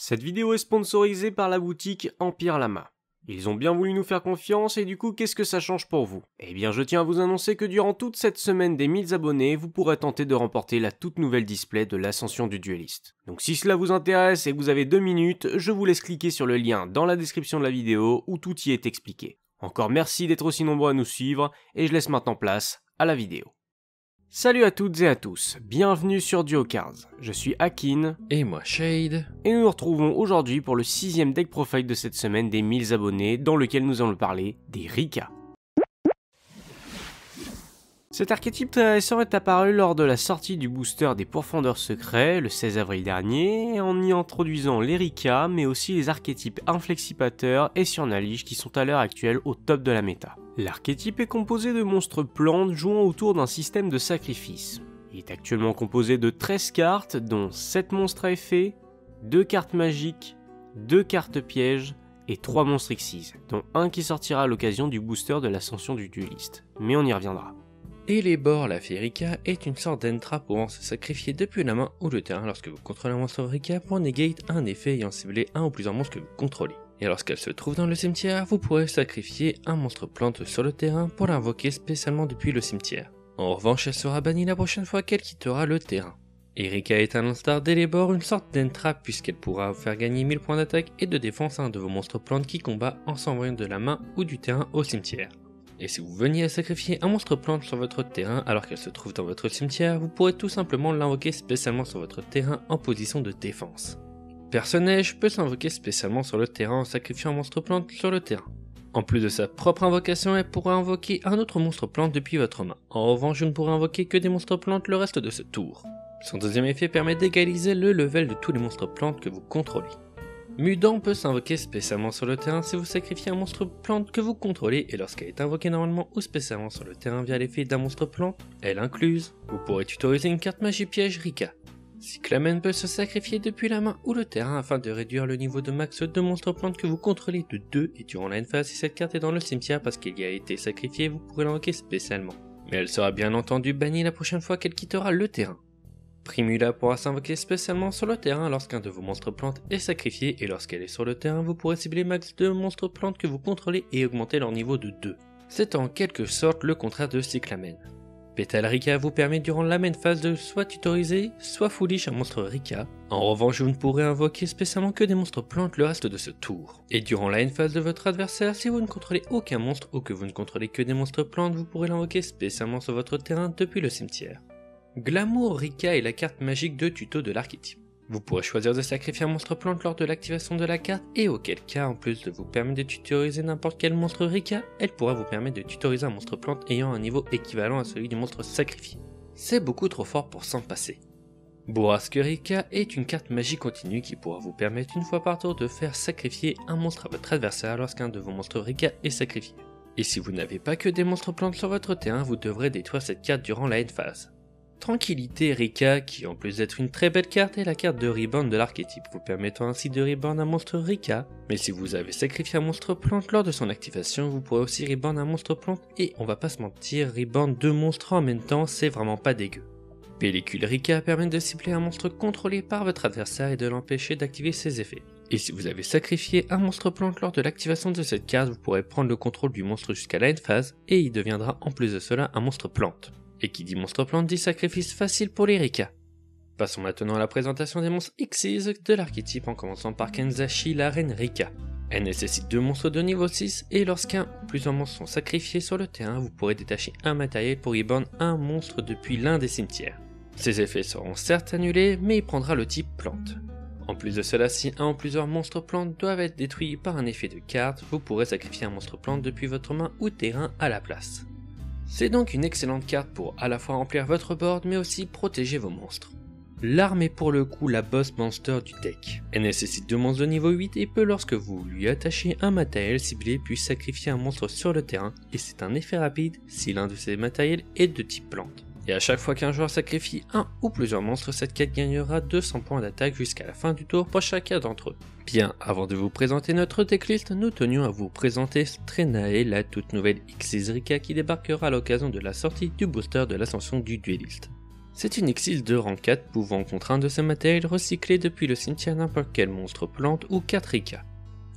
Cette vidéo est sponsorisée par la boutique Empire Lama. Ils ont bien voulu nous faire confiance et du coup qu'est-ce que ça change pour vous? Eh bien je tiens à vous annoncer que durant toute cette semaine des 1000 abonnés, vous pourrez tenter de remporter la toute nouvelle display de l'ascension du dueliste. Donc si cela vous intéresse et que vous avez 2 minutes, je vous laisse cliquer sur le lien dans la description de la vidéo où tout y est expliqué. Encore merci d'être aussi nombreux à nous suivre et je laisse maintenant place à la vidéo. Salut à toutes et à tous, bienvenue sur Duocars, je suis Akin, et moi Shade, et nous nous retrouvons aujourd'hui pour le 6ème deck profile de cette semaine des 1000 abonnés, dans lequel nous allons parler des Rika. Cet archétype intéressant est apparu lors de la sortie du booster des Pourfendeurs Secrets le 16 avril dernier, en y introduisant les Rika, mais aussi les archétypes Inflexipateurs et Surnalige qui sont à l'heure actuelle au top de la méta. L'archétype est composé de monstres plantes jouant autour d'un système de sacrifice. Il est actuellement composé de 13 cartes, dont 7 monstres à effet, 2 cartes magiques, 2 cartes pièges et 3 monstres Xyz, dont un qui sortira à l'occasion du booster de l'ascension du dueliste, mais on y reviendra. Eléborg la fée Rika est une sorte d'entra pouvant se sacrifier depuis la main ou le terrain lorsque vous contrôlez un monstre Rika pour negate un effet ayant ciblé un ou plusieurs monstres que vous contrôlez. Et lorsqu'elle se trouve dans le cimetière, vous pourrez sacrifier un monstre plante sur le terrain pour l'invoquer spécialement depuis le cimetière. En revanche, elle sera bannie la prochaine fois qu'elle quittera le terrain. Et Rika est à l'instar d'Eléborg une sorte d'entra puisqu'elle pourra vous faire gagner 1000 points d'attaque et de défense à un de vos monstres plantes qui combat en s'envoyant de la main ou du terrain au cimetière. Et si vous veniez à sacrifier un monstre plante sur votre terrain alors qu'elle se trouve dans votre cimetière, vous pourrez tout simplement l'invoquer spécialement sur votre terrain en position de défense. Personnage peut s'invoquer spécialement sur le terrain en sacrifiant un monstre plante sur le terrain. En plus de sa propre invocation, elle pourra invoquer un autre monstre plante depuis votre main. En revanche, vous ne pourrez invoquer que des monstres plantes le reste de ce tour. Son deuxième effet permet d'égaliser le level de tous les monstres plantes que vous contrôlez. Mudan peut s'invoquer spécialement sur le terrain si vous sacrifiez un monstre plante que vous contrôlez et lorsqu'elle est invoquée normalement ou spécialement sur le terrain via l'effet d'un monstre plante, elle incluse, vous pourrez tutoriser une carte magie piège Rika. Cyclamen peut se sacrifier depuis la main ou le terrain afin de réduire le niveau de max de monstres plantes que vous contrôlez de 2 et durant la end phase si cette carte est dans le cimetière parce qu'elle y a été sacrifiée, vous pourrez l'invoquer spécialement. Mais elle sera bien entendu bannie la prochaine fois qu'elle quittera le terrain. Primula pourra s'invoquer spécialement sur le terrain lorsqu'un de vos monstres plantes est sacrifié et lorsqu'elle est sur le terrain, vous pourrez cibler max de monstres plantes que vous contrôlez et augmenter leur niveau de 2. C'est en quelque sorte le contraire de Cyclamen. Pétale Rika vous permet durant la main phase de soit tutoriser, soit foolish un monstre Rika. En revanche, vous ne pourrez invoquer spécialement que des monstres plantes le reste de ce tour. Et durant la end phase de votre adversaire, si vous ne contrôlez aucun monstre ou que vous ne contrôlez que des monstres plantes, vous pourrez l'invoquer spécialement sur votre terrain depuis le cimetière. Glamour Rika est la carte magique de tuto de l'archétype. Vous pourrez choisir de sacrifier un monstre plante lors de l'activation de la carte et auquel cas, en plus de vous permettre de tutoriser n'importe quel monstre Rika, elle pourra vous permettre de tutoriser un monstre plante ayant un niveau équivalent à celui du monstre sacrifié. C'est beaucoup trop fort pour s'en passer. Bourrasque Rika est une carte magie continue qui pourra vous permettre une fois par tour de faire sacrifier un monstre à votre adversaire lorsqu'un de vos monstres Rika est sacrifié. Et si vous n'avez pas que des monstres plantes sur votre terrain, vous devrez détruire cette carte durant la end phase. Tranquillité Rika, qui en plus d'être une très belle carte, est la carte de reborn de l'archétype, vous permettant ainsi de reborn un monstre Rika, mais si vous avez sacrifié un monstre plante lors de son activation, vous pourrez aussi reborn un monstre plante et on va pas se mentir, reborn 2 monstres en même temps, c'est vraiment pas dégueu. Pellicule Rika permet de cibler un monstre contrôlé par votre adversaire et de l'empêcher d'activer ses effets. Et si vous avez sacrifié un monstre plante lors de l'activation de cette carte, vous pourrez prendre le contrôle du monstre jusqu'à la end phase et il deviendra en plus de cela un monstre plante. Et qui dit monstre plante dit sacrifice facile pour les Rika. Passons maintenant à la présentation des monstres Xyz de l'archétype en commençant par Kenzashi, la reine Rika. Elle nécessite 2 monstres de niveau 6 et lorsqu'un ou plusieurs monstres sont sacrifiés sur le terrain, vous pourrez détacher un matériel pour y born un monstre depuis l'un des cimetières. Ces effets seront certes annulés, mais il prendra le type plante. En plus de cela, si un ou plusieurs monstres plantes doivent être détruits par un effet de carte, vous pourrez sacrifier un monstre plante depuis votre main ou terrain à la place. C'est donc une excellente carte pour à la fois remplir votre board mais aussi protéger vos monstres. L'arme est pour le coup la boss monster du deck. Elle nécessite 2 monstres de niveau 8 et peut lorsque vous lui attachez un matériel ciblé puis sacrifier un monstre sur le terrain et c'est un effet rapide si l'un de ces matériels est de type plante. Et à chaque fois qu'un joueur sacrifie un ou plusieurs monstres, cette carte gagnera 200 points d'attaque jusqu'à la fin du tour pour chacun d'entre eux. Bien, avant de vous présenter notre decklist, nous tenions à vous présenter Strenae, la toute nouvelle Xyz Rika qui débarquera à l'occasion de la sortie du booster de l'ascension du dueliste. C'est une exil de rang 4 pouvant contre un de ce matériel recycler depuis le cimetière n'importe quel monstre, plante ou 4 Rika.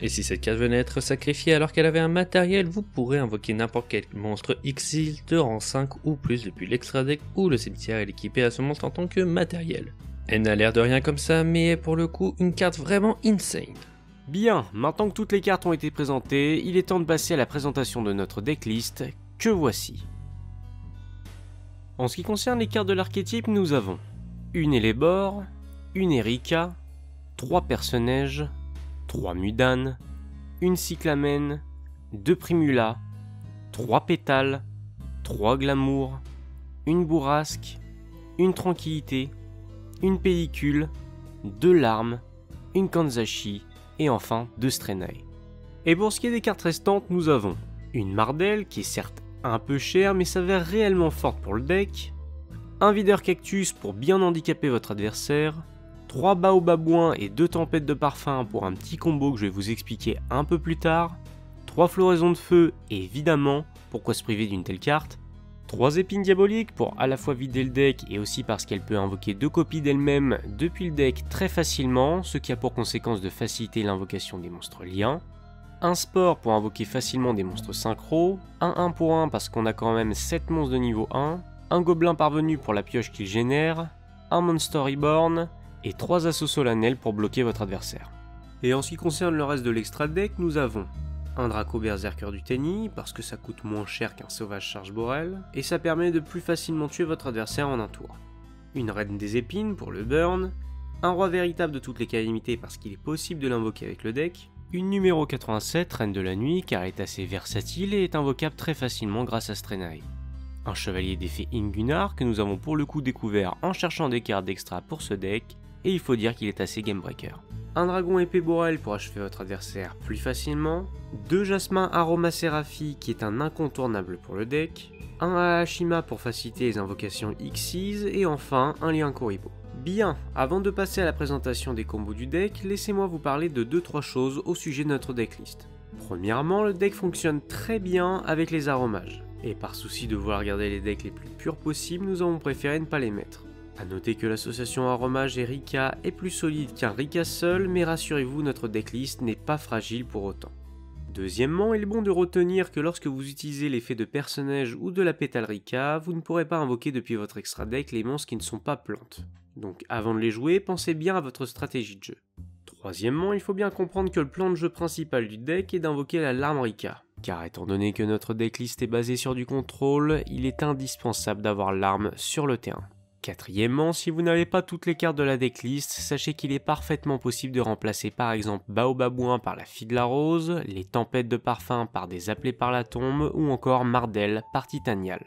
Et si cette carte venait à être sacrifiée alors qu'elle avait un matériel, vous pourrez invoquer n'importe quel monstre exil de rang 5 ou plus depuis l'extra deck ou le cimetière est équipé à ce monstre en tant que matériel. Elle n'a l'air de rien comme ça, mais est pour le coup une carte vraiment insane. Bien, maintenant que toutes les cartes ont été présentées, il est temps de passer à la présentation de notre decklist, que voici. En ce qui concerne les cartes de l'archétype, nous avons une Elébor, une Erika, 3 personnages, 3 Mudan, une Cyclamen, 2 Primula, 3 Pétales, 3 Glamour, une Bourrasque, une Tranquillité, une Pellicule, 2 Larmes, une Kanzashi et enfin 2 Strenai. Et pour ce qui est des cartes restantes, nous avons une Mardel qui est certes un peu chère mais s'avère réellement forte pour le deck, un Videur Cactus pour bien handicaper votre adversaire, 3 Baobabouins et 2 Tempêtes de Parfum pour un petit combo que je vais vous expliquer un peu plus tard, 3 Floraisons de Feu et évidemment, pourquoi se priver d'une telle carte, 3 Épines Diaboliques pour à la fois vider le deck et aussi parce qu'elle peut invoquer 2 copies d'elle-même depuis le deck très facilement, ce qui a pour conséquence de faciliter l'invocation des monstres liens, un Spore pour invoquer facilement des monstres synchro, un 1 pour 1 parce qu'on a quand même 7 monstres de niveau 1, un Gobelin parvenu pour la pioche qu'il génère, un Monster Reborn, et 3 assauts solennels pour bloquer votre adversaire. Et en ce qui concerne le reste de l'extra deck, nous avons un Draco Berserker du Tenny, parce que ça coûte moins cher qu'un Sauvage Charge Borel, et ça permet de plus facilement tuer votre adversaire en un tour. Une Reine des Épines pour le burn, un Roi Véritable de toutes les calamités parce qu'il est possible de l'invoquer avec le deck, une numéro 87, Reine de la Nuit, car elle est assez versatile et est invocable très facilement grâce à Strenai. Un Chevalier d'effet Ingunar que nous avons pour le coup découvert en cherchant des cartes d'extra pour ce deck, et il faut dire qu'il est assez gamebreaker. Un Dragon épée Borel pour achever votre adversaire plus facilement, 2 Jasmin Aromaseraphi qui est un incontournable pour le deck, un Aashima pour faciliter les invocations Xyz, et enfin un Lien Kuriboh. Bien, avant de passer à la présentation des combos du deck, laissez-moi vous parler de 2-3 choses au sujet de notre decklist. Premièrement, le deck fonctionne très bien avec les aromages, et par souci de vouloir garder les decks les plus purs possibles, nous avons préféré ne pas les mettre. A noter que l'association Aromage et Rika est plus solide qu'un Rika seul, mais rassurez-vous, notre decklist n'est pas fragile pour autant. Deuxièmement, il est bon de retenir que lorsque vous utilisez l'effet de personnage ou de la pétale Rika, vous ne pourrez pas invoquer depuis votre extra deck les monstres qui ne sont pas plantes. Donc avant de les jouer, pensez bien à votre stratégie de jeu. Troisièmement, il faut bien comprendre que le plan de jeu principal du deck est d'invoquer la larme Rika. Car étant donné que notre decklist est basée sur du contrôle, il est indispensable d'avoir l'arme sur le terrain. Quatrièmement, si vous n'avez pas toutes les cartes de la decklist, sachez qu'il est parfaitement possible de remplacer par exemple Baobabouin par la Fille de la Rose, les Tempêtes de Parfum par des Appelés par la Tombe ou encore Mardel par Titanial.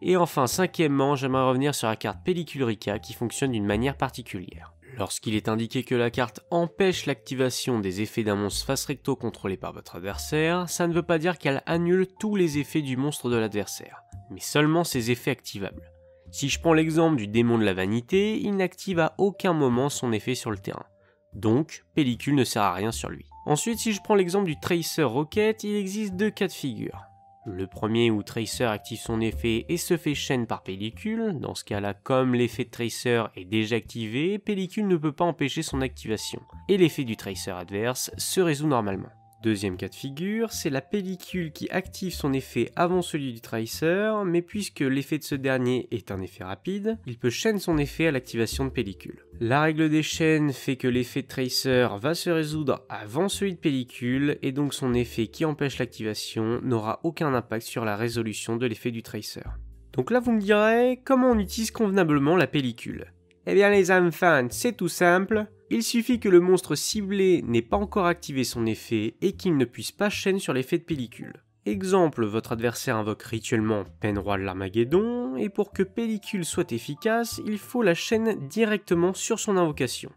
Et enfin, cinquièmement, j'aimerais revenir sur la carte Pellicule Rika qui fonctionne d'une manière particulière. Lorsqu'il est indiqué que la carte empêche l'activation des effets d'un monstre face recto contrôlé par votre adversaire, ça ne veut pas dire qu'elle annule tous les effets du monstre de l'adversaire, mais seulement ses effets activables. Si je prends l'exemple du démon de la vanité, il n'active à aucun moment son effet sur le terrain. Donc, Pellicule ne sert à rien sur lui. Ensuite, si je prends l'exemple du Tracer Rocket, il existe 2 cas de figure. Le premier où Tracer active son effet et se fait chaîne par Pellicule, dans ce cas-là, comme l'effet de Tracer est déjà activé, Pellicule ne peut pas empêcher son activation, et l'effet du Tracer adverse se résout normalement. Deuxième cas de figure, c'est la pellicule qui active son effet avant celui du Tracer, mais puisque l'effet de ce dernier est un effet rapide, il peut chaîner son effet à l'activation de pellicule. La règle des chaînes fait que l'effet de Tracer va se résoudre avant celui de pellicule, et donc son effet qui empêche l'activation n'aura aucun impact sur la résolution de l'effet du Tracer. Donc là vous me direz, comment on utilise convenablement la pellicule ? Eh bien les enfants, c'est tout simple. Il suffit que le monstre ciblé n'ait pas encore activé son effet et qu'il ne puisse pas chaîne sur l'effet de pellicule. Exemple, votre adversaire invoque rituellement Penroi de l'Armageddon, et pour que pellicule soit efficace, il faut la chaîne directement sur son invocation.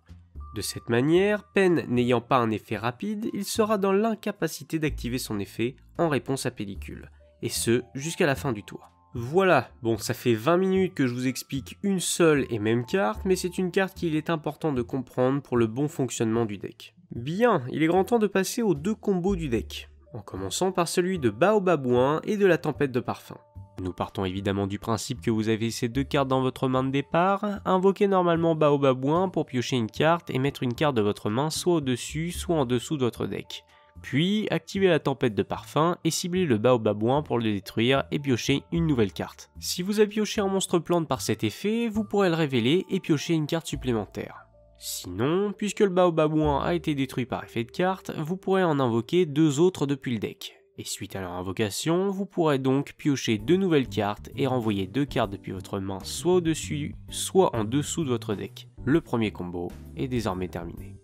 De cette manière, Pen n'ayant pas un effet rapide, il sera dans l'incapacité d'activer son effet en réponse à pellicule, et ce, jusqu'à la fin du tour. Voilà, bon ça fait 20 minutes que je vous explique une seule et même carte, mais c'est une carte qu'il est important de comprendre pour le bon fonctionnement du deck. Bien, il est grand temps de passer aux 2 combos du deck, en commençant par celui de Baobabouin et de la Tempête de Parfum. Nous partons évidemment du principe que vous avez ces 2 cartes dans votre main de départ, invoquez normalement Baobabouin pour piocher une carte et mettre une carte de votre main soit au-dessus, soit en dessous de votre deck. Puis, activez la tempête de parfum et ciblez le Baobabouin pour le détruire et piocher une nouvelle carte. Si vous avez pioché un monstre plante par cet effet, vous pourrez le révéler et piocher une carte supplémentaire. Sinon, puisque le Baobabouin a été détruit par effet de carte, vous pourrez en invoquer 2 autres depuis le deck. Et suite à leur invocation, vous pourrez donc piocher 2 nouvelles cartes et renvoyer 2 cartes depuis votre main soit au-dessus, soit en dessous de votre deck. Le premier combo est désormais terminé.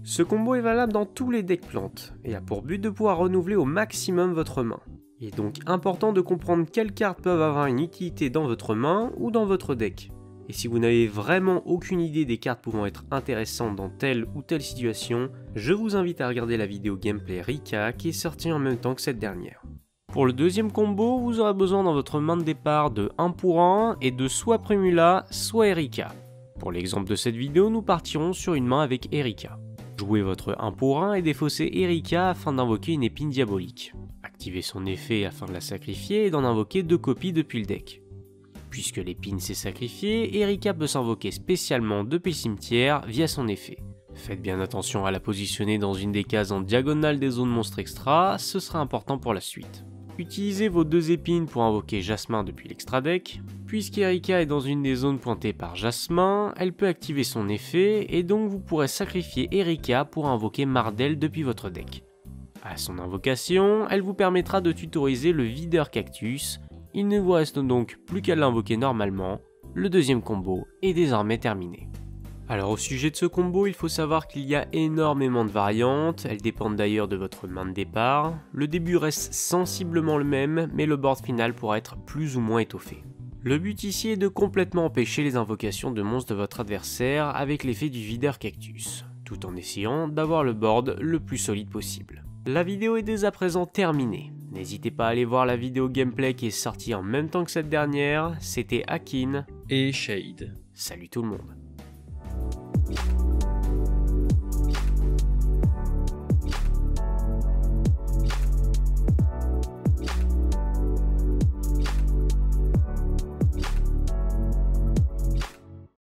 Ce combo est valable dans tous les decks plantes, et a pour but de pouvoir renouveler au maximum votre main. Il est donc important de comprendre quelles cartes peuvent avoir une utilité dans votre main ou dans votre deck. Et si vous n'avez vraiment aucune idée des cartes pouvant être intéressantes dans telle ou telle situation, je vous invite à regarder la vidéo gameplay Rika qui est sortie en même temps que cette dernière. Pour le deuxième combo, vous aurez besoin dans votre main de départ de 1 pour 1 et de soit Primula, soit Erika. Pour l'exemple de cette vidéo, nous partirons sur une main avec Erika. Jouez votre 1 pour 1 et défaussez Erika afin d'invoquer une épine diabolique. Activez son effet afin de la sacrifier et d'en invoquer 2 copies depuis le deck. Puisque l'épine s'est sacrifiée, Erika peut s'invoquer spécialement depuis le cimetière via son effet. Faites bien attention à la positionner dans une des cases en diagonale des zones monstres extra, ce sera important pour la suite. Utilisez vos 2 épines pour invoquer Jasmin depuis l'extra deck. Puisqu'Erika est dans une des zones pointées par Jasmin, elle peut activer son effet et donc vous pourrez sacrifier Erika pour invoquer Mardel depuis votre deck. À son invocation, elle vous permettra de tutoriser le videur cactus. Il ne vous reste donc plus qu'à l'invoquer normalement, le deuxième combo est désormais terminé. Alors au sujet de ce combo, il faut savoir qu'il y a énormément de variantes, elles dépendent d'ailleurs de votre main de départ. Le début reste sensiblement le même, mais le board final pourra être plus ou moins étoffé. Le but ici est de complètement empêcher les invocations de monstres de votre adversaire avec l'effet du videur cactus, tout en essayant d'avoir le board le plus solide possible. La vidéo est dès à présent terminée. N'hésitez pas à aller voir la vidéo gameplay qui est sortie en même temps que cette dernière, c'était Akin et Shade. Salut tout le monde.